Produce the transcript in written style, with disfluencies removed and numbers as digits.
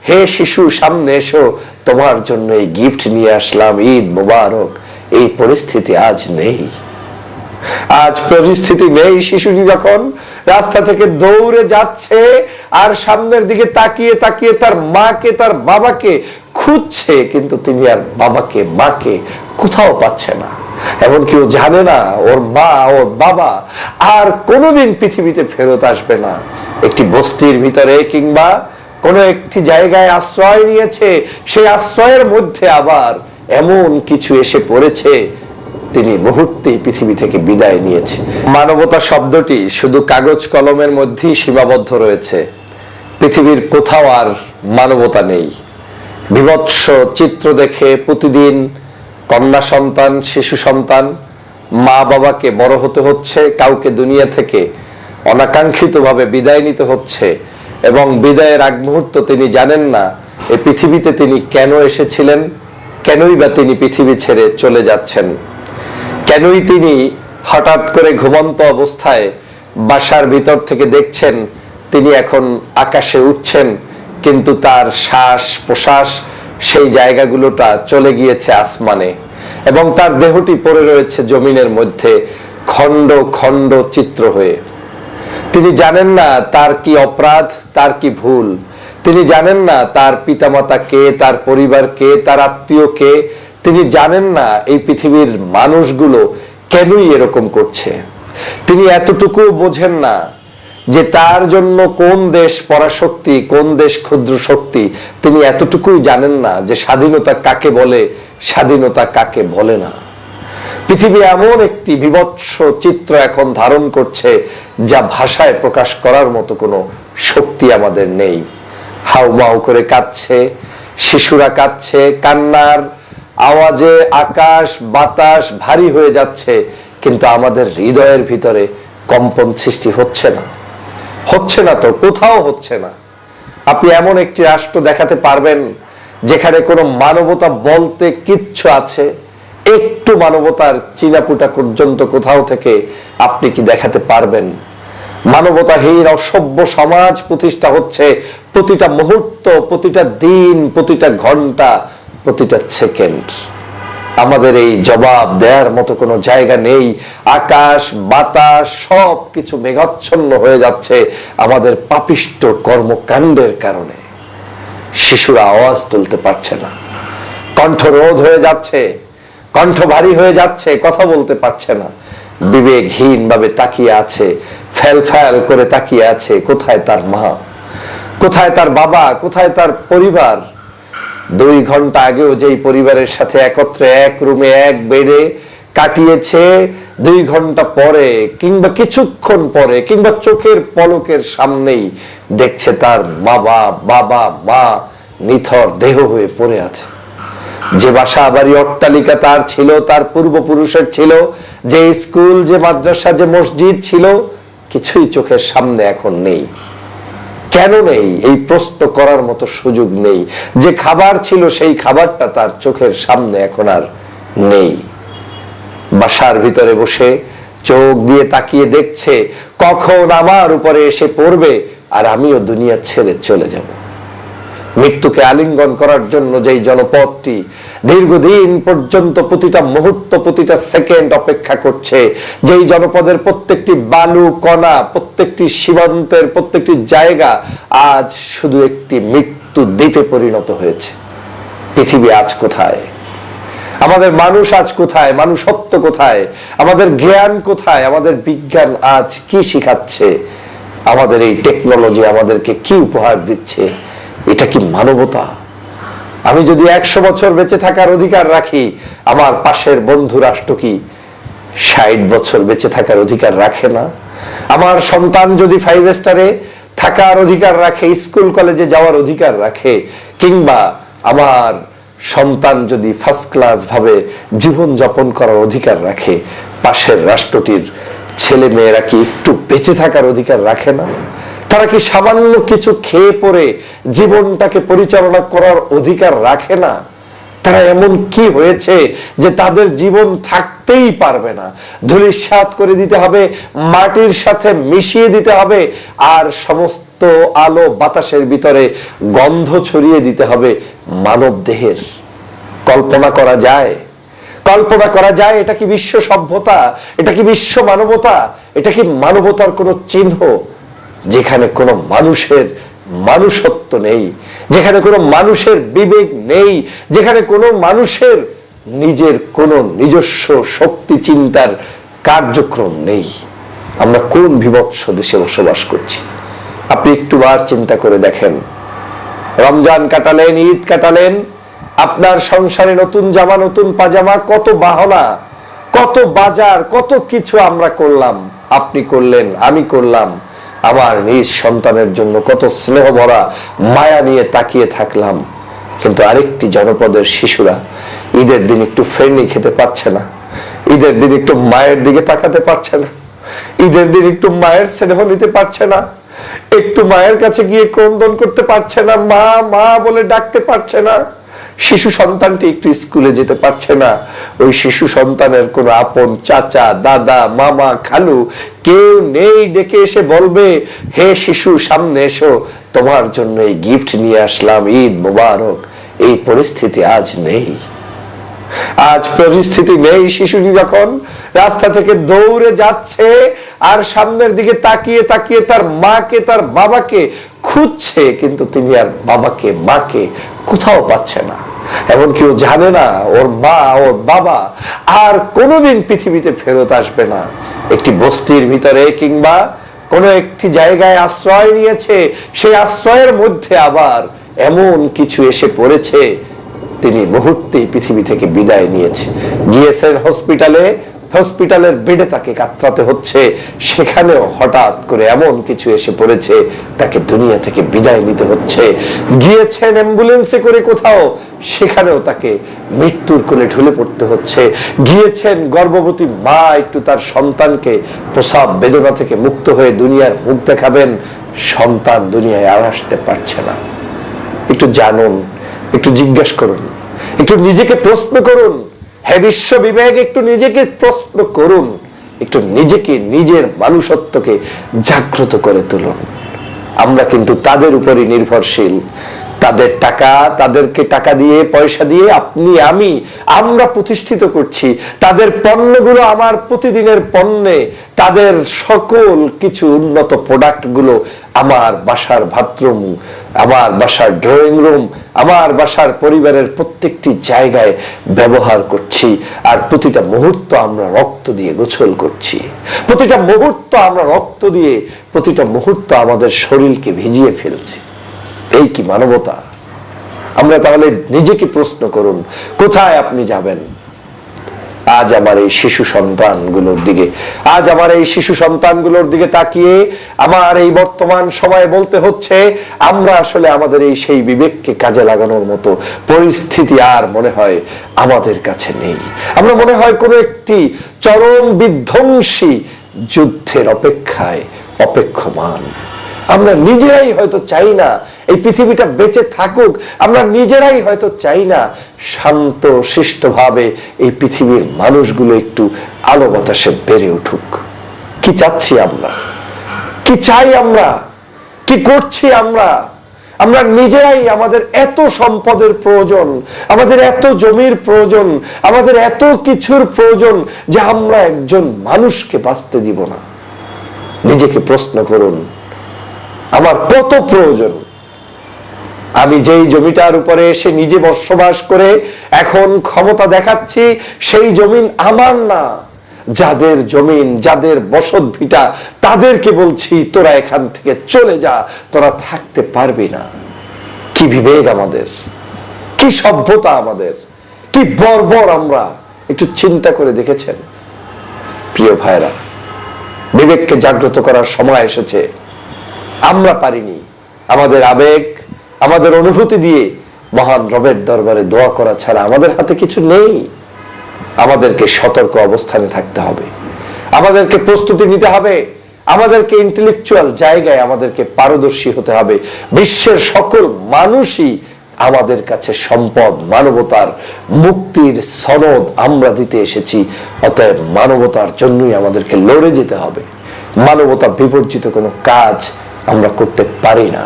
হে শিশু সামনে এসো, তোমার জন্য এই গিফট নিয়ে আসলাম, ঈদ মোবারক। এই পরিস্থিতি আজ নেই। আজ পরিস্থিতি নেই। শিশুটি যখন রাস্তা থেকে দৌড়ে যাচ্ছে আর সামনের দিকে তাকিয়ে তাকিয়ে তার মাকে তার বাবাকে খুঁজছে, কিন্তু তিনি আর বাবাকে মাকে কোথাও পাচ্ছে না। এমনকি ও জানে না ওর মা ওর বাবা আর কোনোদিন পৃথিবীতে ফেরত আসবে না। একটি বস্তির ভিতরে কিংবা কোন একটি জায়গায় আশ্রয় নিয়েছে, সেই আশ্রয়ের মধ্যে আবার এমন কিছু এসে পড়েছে, তিনি মুহূর্তেই পৃথিবী থেকে বিদায় নিয়েছে। মানবতা শব্দটি শুধু কাগজ কলমের মধ্যেই সীমাবদ্ধ রয়েছে। পৃথিবীর কোথাও আর মানবতা নেই। বিভৎস চিত্র দেখে প্রতিদিন কন্যা সন্তান, শিশু সন্তান, মা বাবাকে বড় হতে হচ্ছে, কাউকে দুনিয়া থেকে অনাকাঙ্ক্ষিতভাবে বিদায় নিতে হচ্ছে, এবং বিদায়ের আগ মুহূর্ত তিনি জানেন না এই পৃথিবীতে তিনি কেন এসেছিলেন, কেনই বা তিনি পৃথিবী ছেড়ে চলে যাচ্ছেন, কেনই তিনি হঠাৎ করে ঘুমন্ত অবস্থায় বাসার ভিতর থেকে দেখছেন তিনি এখন আকাশে উঠছেন, কিন্তু তার শ্বাস প্রশ্বাস সেই জায়গাগুলোটা চলে গিয়েছে আসমানে, এবং তার দেহটি পড়ে রয়েছে জমিনের মধ্যে খণ্ড খণ্ড চিত্র হয়ে। তিনি জানেন না তার কি অপরাধ, তার কি ভুল। তিনি জানেন না তার পিতামাতা কে, তার পরিবার কে, তার আত্মীয় কে। তিনি জানেন না এই পৃথিবীর মানুষগুলো কেনই এরকম করছে। তিনি এতটুকু বোঝেন না যে তার জন্য কোন দেশ পরাশক্তি, কোন দেশ ক্ষুদ্র শক্তি। তিনি এতটুকুই জানেন না যে স্বাধীনতা কাকে বলে, স্বাধীনতা কাকে বলে না। পৃথিবী এমন একটি বিভৎস চিত্র এখন ধারণ করছে যা ভাষায় প্রকাশ করার মতো কোনো শক্তি আমাদের নেই। হাউমাউ করে কাঁদছে, শিশুরা কাঁদছে, কান্নার আওয়াজে আকাশ বাতাস ভারী হয়ে যাচ্ছে, কিন্তু আমাদের হৃদয়ের ভিতরে কম্পন সৃষ্টি হচ্ছে না। হচ্ছে না তো, কোথাও হচ্ছে না। আপনি এমন একটি রাষ্ট্র দেখাতে পারবেন যেখানে কোনো মানবতা বলতে কিচ্ছু আছে? একটু মানবতার চিনাপুটা পর্যন্ত কোথাও থেকে আপনি কি দেখাতে পারবেন? মানবতাহীন অসভ্য সমাজ প্রতিষ্ঠা হচ্ছে প্রতিটা মুহূর্ত, প্রতিটা দিন, প্রতিটা ঘন্টা, প্রতিটা সেকেন্ড। আমাদের এই জবাব দেওয়ার মতো কোনো জায়গা নেই। আকাশ বাতাস সব কিছু মেঘাচ্ছন্ন হয়ে যাচ্ছে আমাদের পাপিষ্ট কর্মকাণ্ডের কারণে। শিশুরা আওয়াজ তুলতে পারছে না, কণ্ঠরোধ হয়ে যাচ্ছে, কণ্ঠ ভারী হয়ে যাচ্ছে, কথা বলতে পারছে না, বিবেকহীন ভাবে তাকিয়ে আছে, ফ্যাল ফ্যাল করে তাকিয়ে আছে। কোথায় তার মা, কোথায় তার বাবা, কোথায় তার পরিবার? 2 ঘন্টা আগেও যেই পরিবারের সাথে একত্রে এক রুমে এক বেডে কাটিয়েছে, 2 ঘন্টা পরে কিংবা কিছুক্ষণ পরে কিংবা চোখের পলকের সামনেই দেখছে তার বাবা মা নিথর দেহ হয়ে পড়ে আছে। যে বাসা বাড়ি অট্টালিকা তার ছিল, তার পূর্বপুরুষের ছিল, যে স্কুল, যে মাদ্রাসা, যে মসজিদ ছিল, কিছুই চোখের সামনে এখন নেই। কেন নেই এই প্রশ্ন করার মতো সুযোগ নেই। যে খাবার ছিল সেই খাবারটা তার চোখের সামনে এখন আর নেই। বাসার ভিতরে বসে চোখ দিয়ে তাকিয়ে দেখছে কখন আমার উপরে এসে পড়বে আর আমিও দুনিয়া ছেড়ে চলে যাব। মৃত্যুকে আলিঙ্গন করার জন্য যেই জনপদটি দীর্ঘদিন পর্যন্ত প্রতিটা মুহূর্ত, প্রতিটা সেকেন্ড অপেক্ষা করছে, যেই জনপদের প্রত্যেকটি বালু কণা, প্রত্যেকটি সীমান্তের প্রত্যেকটি জায়গা আজ শুধু একটি মৃত্যু দ্বীপে পরিণত হয়েছে। পৃথিবী আজ কোথায়? আমাদের মানুষ আজ কোথায়? মানুষত্ব কোথায়? আমাদের জ্ঞান কোথায়? আমাদের বিজ্ঞান আজ কি শিখাচ্ছে? আমাদের এই টেকনোলজি আমাদেরকে কি উপহার দিচ্ছে? এটা কি মানবতা? আমি যদি 100 বছর বেঁচে থাকার অধিকার রাখি, আমার পাশের বন্ধু রাষ্ট্র কি 60 বছর বেঁচে থাকার অধিকার রাখে না? আমার সন্তান যদি 5 স্টারে থাকার অধিকার রাখে, স্কুল কলেজে যাওয়ার অধিকার রাখে, কিংবা আমার সন্তান যদি ফার্স্ট ক্লাস ভাবে জীবন যাপন করার অধিকার রাখে, পাশের রাষ্ট্রটির ছেলে মেয়েরা কি একটু বেঁচে থাকার অধিকার রাখে না? তারা কি সামান্য কিছু খেয়ে পরে জীবনটাকে পরিচালনা করার অধিকার রাখে না? তারা এমন কি হয়েছে যে তাদের জীবন থাকতেই পারবে না, ধূলিসাৎ করে দিতে হবে, মাটির সাথে মিশিয়ে দিতে হবে, আর সমস্ত আলো বাতাসের ভিতরে গন্ধ ছড়িয়ে দিতে হবে মানব দেহের। কল্পনা করা যায়? কল্পনা করা যায়? এটা কি বিশ্ব সভ্যতা? এটা কি বিশ্ব মানবতা? এটা কি মানবতার কোনো চিহ্ন? যেখানে কোনো মানুষের মানুষত্ব নেই, যেখানে কোনো মানুষের বিবেক নেই, যেখানে কোনো মানুষের নিজের কোনো নিজস্ব শক্তি চিন্তার কার্যক্রম নেই, আমরা কোন বিভৎস দেশে বসবাস করছি? আপনি একটু বার চিন্তা করে দেখেন। রমজান কাটালেন, ঈদ কাটালেন, আপনার সংসারে নতুন জামা, নতুন পাজামা, কত বাহনা, কত বাজার, কত কিছু আমরা করলাম, আপনি করলেন, আমি করলাম। আমার নিজ সন্তানের জন্য কত স্নেহ ভরা মায়া নিয়ে তাকিয়ে থাকলাম। কিন্তু আরেকটি জনপদের শিশুরা ঈদের দিন একটু ফেরনি খেতে পারছে না, ঈদের দিন একটু মায়ের দিকে তাকাতে পারছে না, ঈদের দিন একটু মায়ের স্নেহ নিতে পারছে না, একটু মায়ের কাছে গিয়ে ক্রন্দন করতে পারছে না, মা মা বলে ডাকতে পারছে না। শিশু সন্তানটি একটু স্কুলে যেতে পারছে না, ওই শিশু সন্তানের কোন আপন চাচা, দাদা, মামা, খালু কেউ নেই ডেকে এসে বলবে, হে শিশু সামনে এসো, তোমার জন্য এই গিফট নিয়ে আসলাম, ঈদ মোবারক। এই পরিস্থিতি আজ নেই। আজ পরিস্থিতি নেই। শিশুটি যখন রাস্তা থেকে দৌড়ে যাচ্ছে আর সামনের দিকে তাকিয়ে তাকিয়ে তার মাকে, তার বাবাকে খুঁজছে, কিন্তু তিনি আর বাবাকে, মাকে কোথাও পাচ্ছে না। এমন কেউ জানে না ওর মা, ওর বাবা আর কোনোদিন পৃথিবীতে ফেরত আসবে না। একটি বস্তির ভিতরে কিংবা কোনো একটি জায়গায় আশ্রয় নিয়েছে, সেই আশ্রয়ের মধ্যে আবার এমন কিছু এসে পড়েছে, তিনি মুহূর্তেই পৃথিবী থেকে বিদায় নিয়েছে। গিয়েছেন হসপিটালে, হসপিটালের বেডে তাকে কাতরাতে হচ্ছে, সেখানেও হঠাৎ করে এমন কিছু এসে পড়েছে, তাকে দুনিয়া থেকে বিদায় নিতে হচ্ছে। গিয়েছেন অ্যাম্বুলেন্সে করে কোথাও, সেখানেও তাকে মৃত্যুর কোলে ঢলে পড়তে হচ্ছে। গিয়েছেন গর্ভবতী মা একটু তার সন্তানকে প্রসব বেদনা থেকে মুক্ত হয়ে দুনিয়ার মুখ দেখাবেন, সন্তান দুনিয়ায় আর আসতে পারছে না। একটু জানুন, একটু জিজ্ঞাসা করুন, একটু নিজেকে প্রশ্ন করুন। হে বিশ্ব বিবেক, একটু নিজেকে প্রশ্ন করুন, একটু নিজেকে, নিজের মানুষত্বকে জাগ্রত করে তুলুন। আমরা কিন্তু তাদের উপরই নির্ভরশীল। তাদের টাকা, তাদেরকে টাকা দিয়ে, পয়সা দিয়ে আপনি আমি আমরা প্রতিষ্ঠিত করছি। তাদের পণ্যগুলো আমার প্রতিদিনের পণ্যে, তাদের সকল কিছু উন্নত প্রোডাক্টগুলো আমার বাসার বাথরুম, আমার বাসার ড্রয়িং রুম, আমার বাসার পরিবারের প্রত্যেকটি জায়গায় ব্যবহার করছি। আর প্রতিটা মুহূর্ত আমরা রক্ত দিয়ে গোসল করছি, প্রতিটা মুহূর্ত আমরা রক্ত দিয়ে, প্রতিটা মুহূর্ত আমাদের শরীরকে ভিজিয়ে ফেলছি। এই কি মানবতা? আমরা তাহলে নিজেকে প্রশ্ন করুন, কোথায় আপনি যাবেন? আজ আমার এই শিশু সন্তানগুলোর দিকে, আজ আমার এই শিশু সন্তানগুলোর দিকে তাকিয়ে আমার এই বর্তমান সময়ে বলতে হচ্ছে, আমরা আসলে আমাদের এই সেই বিবেককে কাজে লাগানোর মতো পরিস্থিতি আর মনে হয় আমাদের কাছে নেই। আমরা মনে হয় কোনো একটি চরম বিধ্বংসী যুদ্ধের অপেক্ষায় অপেক্ষমান। আমরা নিজেরাই হয়তো চাই না এই পৃথিবীটা বেঁচে থাকুক, আমরা নিজেরাই হয়তো চাই না শান্ত শিষ্টভাবে এই পৃথিবীর মানুষগুলো একটু আলো বাতাসে বেড়ে উঠুক। কি চাচ্ছি আমরা? কি চাই আমরা? কি করছি আমরা? আমরা নিজেরাই আমাদের এত সম্পদের প্রয়োজন, আমাদের এত জমির প্রয়োজন, আমাদের এত কিছুর প্রয়োজন যে আমরা একজন মানুষকে বাঁচতে দিব না। নিজেকে প্রশ্ন করুন, আমার কত প্রয়োজন? আমি যেই জমিটার উপরে এসে নিজে বসবাস করে এখন ক্ষমতা দেখাচ্ছি, সেই জমিন আমার না। যাদের জমিন, যাদের বসত ভিটা, তাদেরকে বলছি তোরা এখান থেকে চলে যা, তোরা থাকতে পারবি না। কি বিবেক আমাদের, কি সভ্যতা আমাদের, কি বর্বর আমরা! একটু চিন্তা করে দেখেছেন? প্রিয় ভাইরা, বিবেককে জাগ্রত করার সময় এসেছে। আমরা পারিনি। আমাদের আবেগ, আমাদের অনুভূতি দিয়ে মহান রবের দরবারে দোয়া করা ছাড়া আমাদের হাতে কিছু নেই। আমাদেরকে সতর্ক অবস্থানে থাকতে হবে, আমাদেরকে প্রস্তুতি নিতে হবে, আমাদেরকে ইন্টেলেকচুয়াল জায়গায় আমাদেরকে পারদর্শী হতে হবে। বিশ্বের সকল মানুষই আমাদের কাছে সম্পদ, মানবতার মুক্তির সনদ আমরা দিতে এসেছি। অতএব মানবতার জন্যই আমাদেরকে লড়ে যেতে হবে। মানবতা বিবর্জিত কোনো কাজ আমরা করতে পারি না।